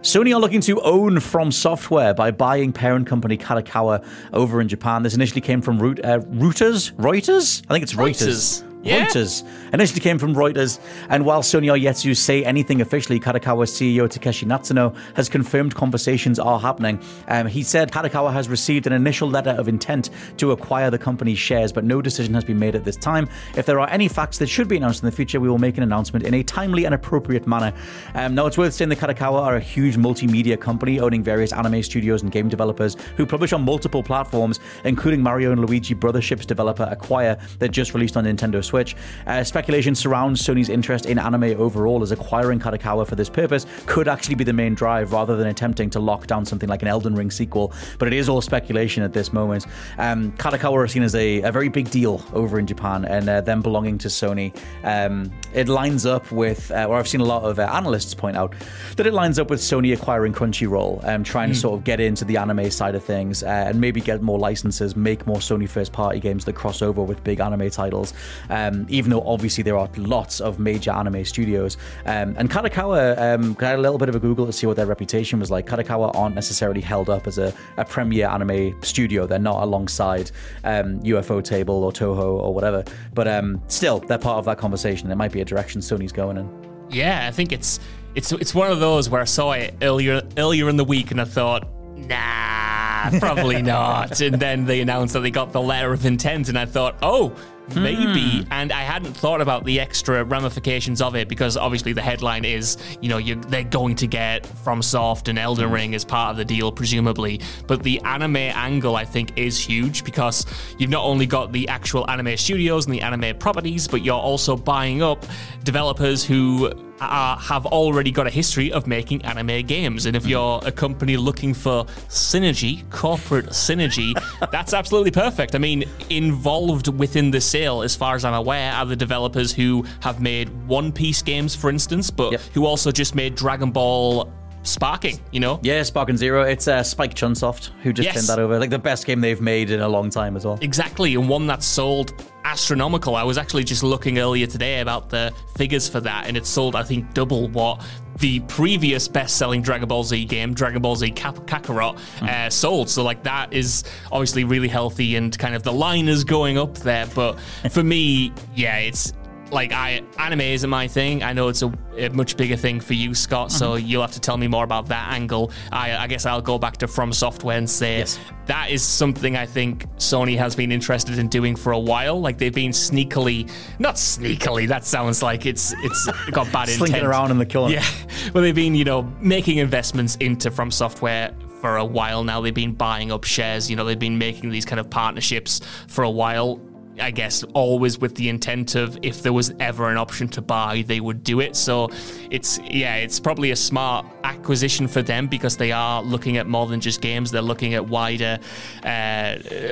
Sony are looking to own FromSoftware by buying parent company Kadokawa over in Japan. This initially came from Reuters? I think it's Reuters. Yeah. Reuters. Initially came from Reuters, and while Sony are yet to say anything officially, Kadokawa's CEO Takeshi Natsuno has confirmed conversations are happening. He said Kadokawa has received an initial letter of intent to acquire the company's shares, but no decision has been made at this time. If there are any facts that should be announced in the future, we will make an announcement in a timely and appropriate manner. Now, it's worth saying that Kadokawa are a huge multimedia company owning various anime studios and game developers who publish on multiple platforms, including Mario and Luigi Brothership's developer Acquire that just released on Nintendo Switch. Speculation surrounds Sony's interest in anime overall, as acquiring Kadokawa for this purpose could actually be the main drive rather than attempting to lock down something like an Elden Ring sequel, but it is all speculation at this moment. Kadokawa are seen as a very big deal over in Japan, and them belonging to Sony, it lines up with, or I've seen a lot of analysts point out, that it lines up with Sony acquiring Crunchyroll, trying to sort of get into the anime side of things, and maybe get more licenses, make more Sony first-party games that cross over with big anime titles. Even though obviously there are lots of major anime studios. And Kadokawa, I had a little bit of a Google to see what their reputation was like. Kadokawa aren't necessarily held up as a premier anime studio. They're not alongside UFO Table or Toho or whatever. But still, they're part of that conversation. It might be a direction Sony's going in. Yeah, I think it's one of those where I saw it earlier in the week and I thought, nah, probably not. And then they announced that they got the letter of intent and I thought, oh, maybe. And I hadn't thought about the extra ramifications of it, because obviously the headline is, they're going to get FromSoft and Elden Ring as part of the deal, presumably. But the anime angle, I think, is huge, because you've not only got the actual anime studios and the anime properties, but you're also buying up developers who have already got a history of making anime games. And if you're a company looking for synergy, corporate synergy, that's absolutely perfect. I mean, involved within the sale, as far as I'm aware, are the developers who have made One Piece games, for instance, but who also just made Dragon Ball Sparking, Yeah, Sparking Zero. It's Spike Chunsoft who just turned that over. Like the best game they've made in a long time as well. Exactly, and one that sold astronomical. I was actually just looking earlier today about the figures for that, and it sold, I think, double what the previous best-selling Dragon Ball Z game, Dragon Ball Z Kakarot, sold. So, like, that is obviously really healthy, and kind of the line is going up there. But for me, yeah, it's like, anime isn't my thing. I know it's a much bigger thing for you, Scott, so you'll have to tell me more about that angle. I guess I'll go back to FromSoftware and say that is something I think Sony has been interested in doing for a while. Like, they've been not sneakily, that sounds like it's got bad intent. Slinking around in the corner. Yeah, but they've been, making investments into FromSoftware for a while now. They've been buying up shares, they've been making these kind of partnerships for a while. I guess always with the intent of, if there was ever an option to buy, they would do it. So it's probably a smart acquisition for them, because they are looking at more than just games. They're looking at wider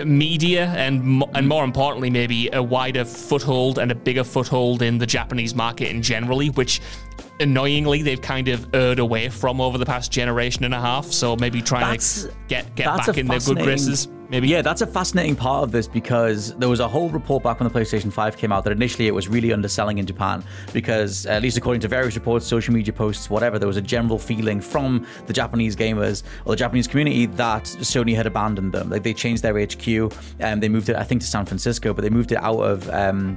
media and more importantly, maybe a wider foothold and a bigger foothold in the Japanese market in generally, which annoyingly they've kind of erred away from over the past generation and a half. So maybe trying to get back in their good graces. Maybe. Yeah, that's a fascinating part of this, because there was a whole report back when the PlayStation 5 came out that initially it was really underselling in Japan, because at least according to various reports, social media posts, whatever, there was a general feeling from the Japanese gamers or the Japanese community that Sony had abandoned them. Like, they changed their HQ and they moved it, I think, to San Francisco, but they moved it out of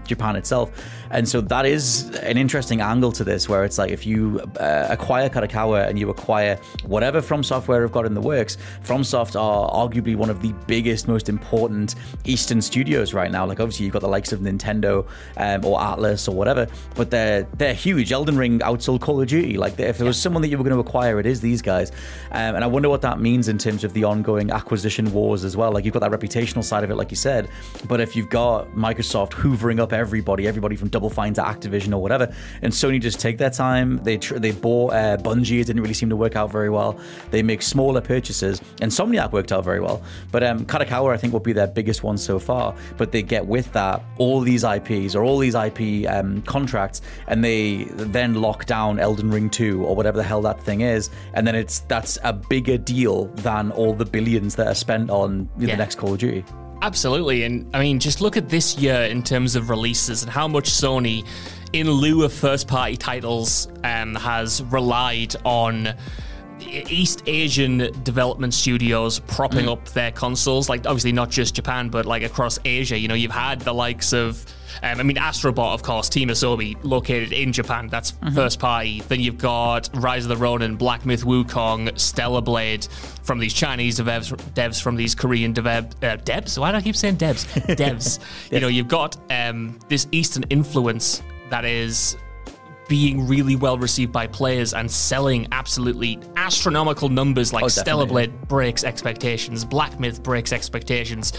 Japan itself. And so that is an interesting angle to this, where it's like, if you acquire Kadokawa and you acquire whatever FromSoftware have got in the works, FromSoft are arguably one of the biggest, most important Eastern studios right now. Like, obviously you've got the likes of Nintendo or Atlas or whatever, but they're huge. Elden Ring outsold Call of Duty. Like, if there was someone that you were going to acquire, it is these guys. And I wonder what that means in terms of the ongoing acquisition wars as well. Like, you've got that reputational side of it, like you said, but if you've got Microsoft hoovering up everybody from Double Fine to Activision or whatever, and Sony just take their time. They bought Bungie. It didn't really seem to work out very well. They make smaller purchases, and Insomniac worked out very well. But Kadokawa, I think, will be their biggest one so far. But they get with that all these IPs or all these IP contracts, and they then lock down Elden Ring 2 or whatever the hell that thing is, and then that's a bigger deal than all the billions that are spent on the next Call of Duty. Absolutely. And I mean, just look at this year in terms of releases and how much Sony, in lieu of first-party titles, has relied on East Asian development studios propping up their consoles, like obviously not just Japan, but like across Asia. You know, you've had the likes of, Astrobot, of course, Team Asobi, located in Japan. That's first party. Then you've got Rise of the Ronin, Black Myth Wukong, Stellar Blade from these Chinese devs from these Korean devs. Why do I keep saying devs? Devs. You know, you've got this Eastern influence that is being really well received by players and selling absolutely astronomical numbers. Like Stellar Blade breaks expectations, Black Myth breaks expectations.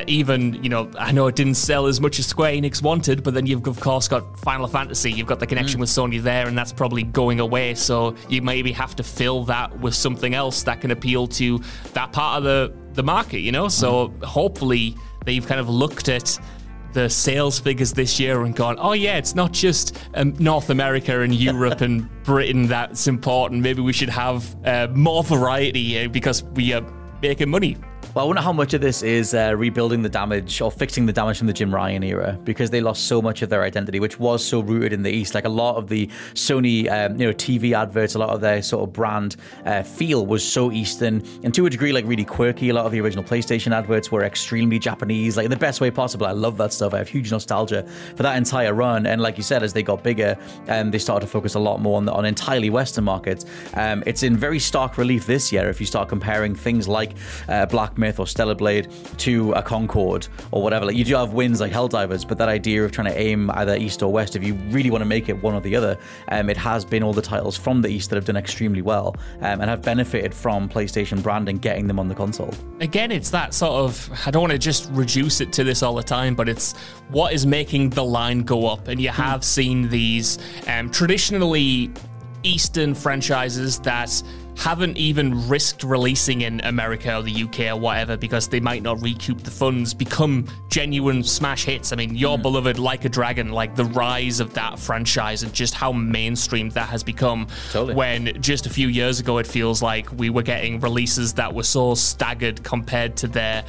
Even, you know, I know it didn't sell as much as Square Enix wanted, but then you've of course got Final Fantasy, you've got the connection with Sony there, and that's probably going away, so you maybe have to fill that with something else that can appeal to that part of the market, you know? So hopefully they've kind of looked at the sales figures this year and gone, oh yeah, it's not just North America and Europe and Britain that's important. Maybe we should have more variety because we are making money. Well, I wonder how much of this is rebuilding the damage or fixing the damage from the Jim Ryan era, because they lost so much of their identity, which was so rooted in the East. Like a lot of the Sony, TV adverts, a lot of their sort of brand feel was so Eastern, and to a degree, like really quirky. A lot of the original PlayStation adverts were extremely Japanese, like in the best way possible. I love that stuff. I have huge nostalgia for that entire run. And like you said, as they got bigger, they started to focus a lot more on entirely Western markets. It's in very stark relief this year if you start comparing things like Black Myth or Stellar Blade to a Concord or whatever. Like, you do have wins like Helldivers, but that idea of trying to aim either East or West, if you really want to make it one or the other, it has been all the titles from the East that have done extremely well and have benefited from PlayStation branding, getting them on the console. Again, it's that sort of, I don't want to just reduce it to this all the time, but it's what is making the line go up. And you have seen these traditionally Eastern franchises that haven't even risked releasing in America or the UK or whatever because they might not recoup the funds, become genuine smash hits. I mean, your beloved Like a Dragon, like the rise of that franchise and just how mainstream that has become. Totally. When just a few years ago, it feels like we were getting releases that were so staggered compared to their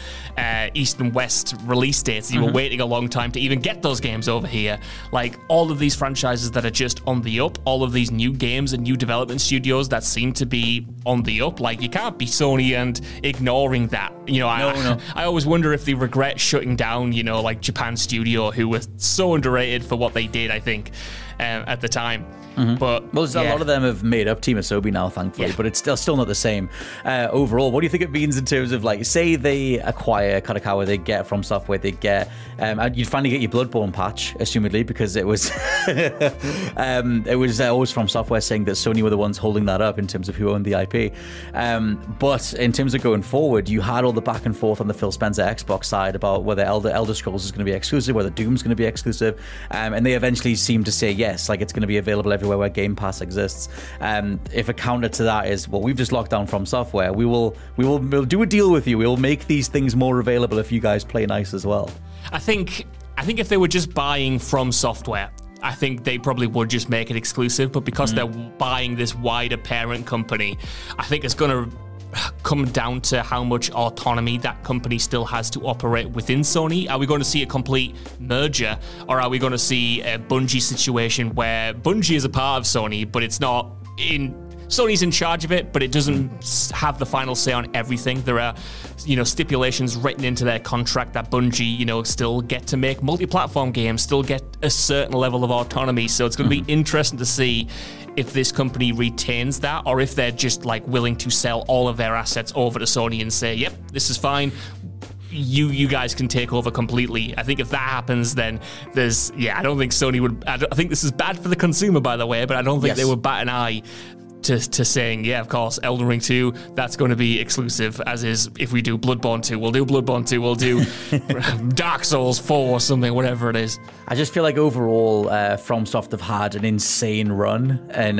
East and West release dates. You were waiting a long time to even get those games over here. Like, all of these franchises that are just on the up, all of these new games and new development studios that seem to be on the up. Like, you can't be Sony and ignoring that. You know, I always wonder if they regret shutting down, you know, like Japan Studio, who was so underrated for what they did, I think, at the time. But a lot of them have made up Team Asobi now, thankfully, but it's still not the same overall. What do you think it means in terms of, like, say they acquire Kadokawa, they get FromSoftware, they get you'd finally get your Bloodborne patch, assumedly, because it was always FromSoftware saying that Sony were the ones holding that up in terms of who owned the IP. But in terms of going forward, you had all the back and forth on the Phil Spencer Xbox side about whether Elder Scrolls is going to be exclusive, whether Doom's going to be exclusive, and they eventually seemed to say yes, like it's going to be available everywhere where Game Pass exists. If a counter to that is, well, we've just locked down FromSoftware, we'll do a deal with you. We'll make these things more available if you guys play nice as well. I think if they were just buying FromSoftware, I think they probably would just make it exclusive. But because they're buying this wider parent company, I think it's going to come down to how much autonomy that company still has to operate within Sony. Are we going to see a complete merger, or are we going to see a Bungie situation where Bungie is a part of Sony, but it's not in... Sony's in charge of it, but it doesn't have the final say on everything. There are, stipulations written into their contract that Bungie, still get to make multi-platform games, still get a certain level of autonomy. So it's going to be interesting to see if this company retains that, or if they're just like willing to sell all of their assets over to Sony and say, yep, this is fine. You guys can take over completely. I think if that happens, then I don't think Sony would. I think this is bad for the consumer, by the way, but I don't think they would bat an eye to saying, yeah, of course, Elden Ring 2, that's going to be exclusive, as is if we do Bloodborne 2, we'll do Bloodborne 2, we'll do Dark Souls 4 or something, whatever it is. I just feel like overall, FromSoft have had an insane run, and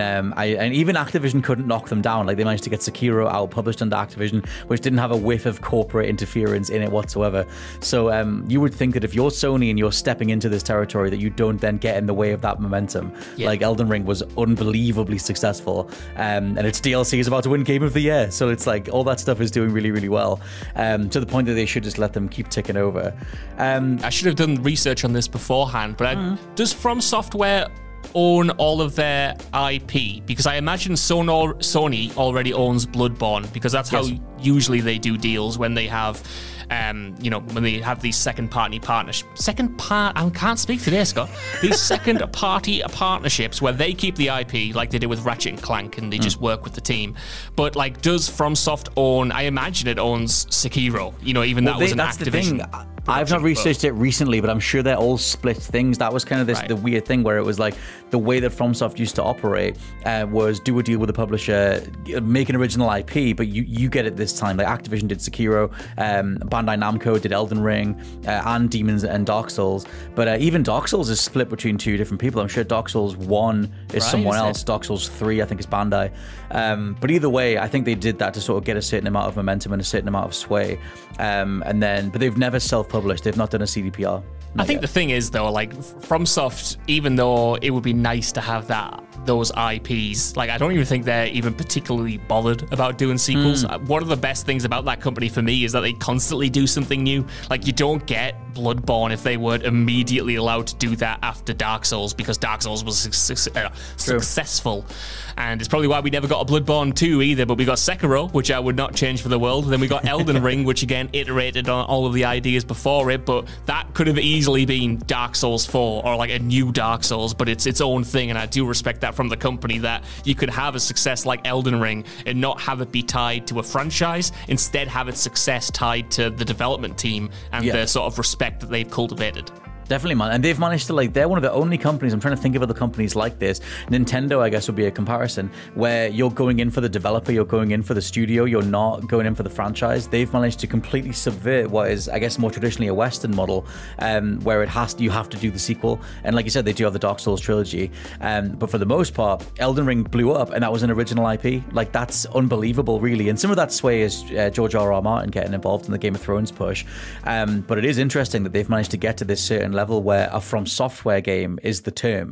even Activision couldn't knock them down. Like, they managed to get Sekiro out published under Activision, which didn't have a whiff of corporate interference in it whatsoever. So you would think that if you're Sony and you're stepping into this territory, that you don't then get in the way of that momentum. Yeah. Like, Elden Ring was unbelievably successful. And its DLC is about to win Game of the Year, so it's like all that stuff is doing really, really well, to the point that they should just let them keep ticking over. I should have done research on this beforehand, but does FromSoftware own all of their IP? Because I imagine Sony already owns Bloodborne, because that's how usually they do deals when they have, when they have these second-party partnerships. I can't speak today, Scott. These second-party partnerships where they keep the IP, like they did with Ratchet and Clank, and they just work with the team. But like, does FromSoft own? I imagine it owns Sekiro. Even that was an Activision. That's the thing. I've not researched it recently, but I'm sure they're all split things. That was kind of the weird thing where it was like the way that FromSoft used to operate was do a deal with the publisher, make an original IP, but you get it this time. Like Activision did Sekiro, Bandai Namco did Elden Ring, and Demons and Dark Souls. But even Dark Souls is split between two different people. I'm sure Dark Souls 1 is someone else. Dark Souls 3, I think, is Bandai. But either way, I think they did that to sort of get a certain amount of momentum and a certain amount of sway. But they've never self-published. They've not done a CDPR. I think the thing is, though, like FromSoft, even though it would be nice to have those IPs, like I don't even think they're even particularly bothered about doing sequels. One of the best things about that company for me is that they constantly do something new. Like, you don't get Bloodborne if they weren't immediately allowed to do that after Dark Souls, because Dark Souls was successful. And it's probably why we never got a Bloodborne 2 either, but we got Sekiro, which I would not change for the world. Then we got Elden Ring, which again iterated on all of the ideas before it, but that could have easily been Dark Souls 4 or like a new Dark Souls, but it's its own thing, and I do respect that from the company, that you could have a success like Elden Ring and not have it be tied to a franchise, instead have its success tied to the development team and the sort of respect that they've cultivated. Definitely, man. And they've managed to, they're one of the only companies, I'm trying to think of other companies like this. Nintendo, I guess, would be a comparison, where you're going in for the developer, you're going in for the studio, you're not going in for the franchise. They've managed to completely subvert what is, I guess, more traditionally a Western model, where you have to do the sequel. And like you said, they do have the Dark Souls trilogy. But for the most part, Elden Ring blew up, and that was an original IP. Like, that's unbelievable, really. And some of that sway is George R.R. Martin getting involved in the Game of Thrones push. But it is interesting that they've managed to get to this certain level where a FromSoftware game is the term.